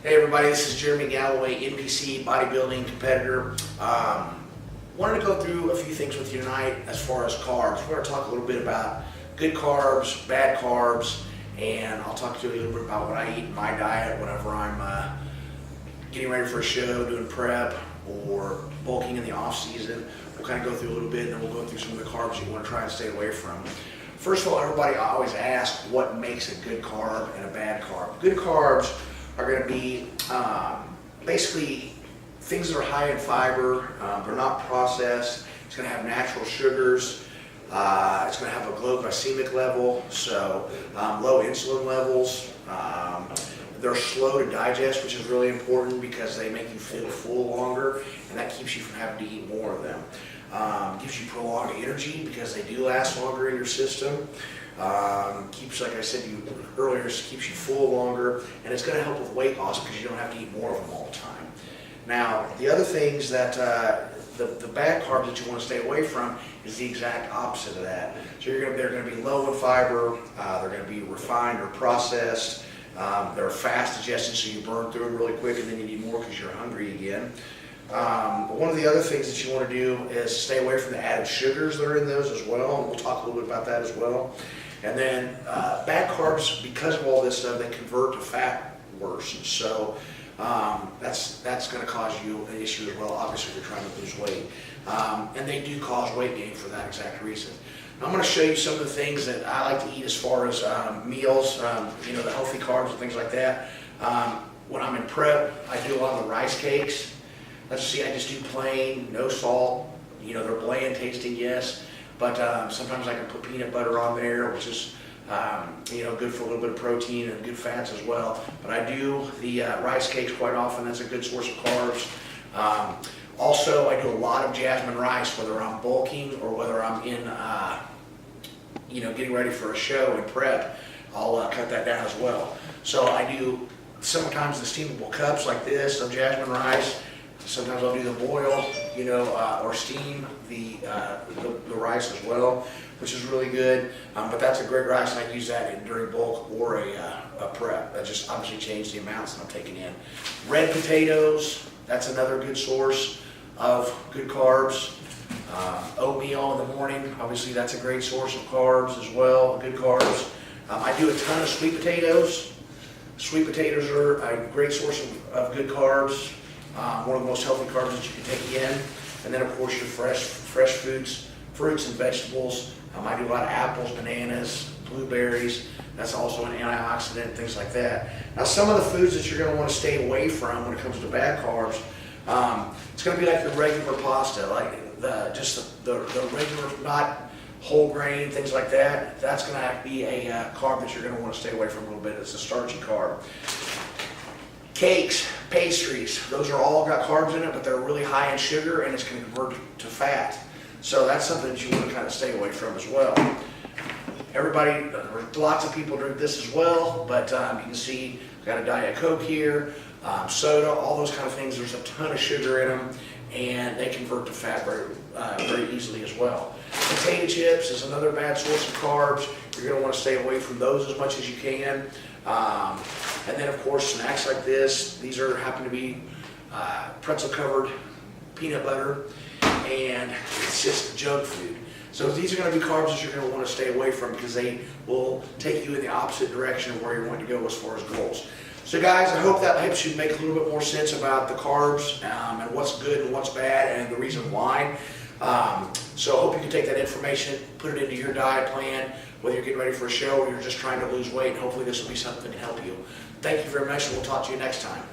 Hey everybody, this is Jeremy Galloway, NPC bodybuilding competitor. Wanted to go through a few things with you tonight as far as carbs. We're going to talk a little bit about good carbs, bad carbs, and I'll talk to you a little bit about what I eat in my diet whenever I'm getting ready for a show, doing prep, or bulking in the off season. We'll kind of go through a little bit, and then we'll go through some of the carbs you want to try and stay away from. First of all, everybody always asks what makes a good carb and a bad carb. Good carbs are going to be basically things that are high in fiber. They're not processed. It's going to have natural sugars. It's going to have a low glycemic level, so low insulin levels. They're slow to digest, which is really important because they make you feel full longer, and that keeps you from having to eat more of them. Gives you prolonged energy because they do last longer in your system. Keeps, like I said to you earlier, keeps you full longer, and it's going to help with weight loss because you don't have to eat more of them all the time. Now, the other things that the bad carbs that you want to stay away from is the exact opposite of that. So they're going to be low in fiber, they're going to be refined or processed, they're fast digested, so you burn through them really quick and then you need more because you're hungry again. But one of the other things that you want to do is stay away from the added sugars that are in those as well, and we'll talk a little bit about that as well. And then bad carbs, because of all this stuff, they convert to fat worse. So that's going to cause you an issue as well, obviously, if you're trying to lose weight. And they do cause weight gain for that exact reason. Now, I'm going to show you some of the things that I like to eat as far as meals, the healthy carbs and things like that. When I'm in prep, I do a lot of the rice cakes. Let's see, I just do plain, no salt. They're bland tasting, yes, but sometimes I can put peanut butter on there, which is good for a little bit of protein and good fats as well. But I do the rice cakes quite often. That's a good source of carbs. Also, I do a lot of jasmine rice, whether I'm bulking or whether I'm in, getting ready for a show and prep. I'll cut that down as well. So I do sometimes the steamable cups like this of jasmine rice. Sometimes I'll do the boil, or steam the rice as well, which is really good. But that's a great rice, and I use that during bulk or a prep. I just obviously change the amounts that I'm taking in. Red potatoes, that's another good source of good carbs. Oatmeal in the morning, obviously that's a great source of carbs as well, good carbs. I do a ton of sweet potatoes. Sweet potatoes are a great source of good carbs. One of the most healthy carbs that you can take in. And then, of course, your fresh fruits and vegetables. I do a lot of apples, bananas, blueberries. That's also an antioxidant, things like that. Now, some of the foods that you're going to want to stay away from when it comes to bad carbs, it's going to be like the regular pasta, like the regular, not whole grain, things like that. That's going to be a carb that you're going to want to stay away from a little bit. It's a starchy carb. Cakes, pastries, those are all got carbs in it, but they're really high in sugar and it's going to convert to fat. So that's something that you want to kind of stay away from as well. Lots of people drink this as well, but you can see I've got a Diet Coke here, soda, all those kind of things. There's a ton of sugar in them and they convert to fat very easily as well. Potato chips is another bad source of carbs. You're going to want to stay away from those as much as you can. And then, of course, snacks like this. These happen to be pretzel-covered peanut butter, and it's just junk food. So these are going to be carbs that you're going to want to stay away from because they will take you in the opposite direction of where you're wanting to go as far as goals. So, guys, I hope that helps you make a little bit more sense about the carbs and what's good and what's bad and the reason why. So I hope you can take that information, put it into your diet plan, whether you're getting ready for a show or you're just trying to lose weight, and hopefully this will be something that can help you. Thank you very much, and we'll talk to you next time.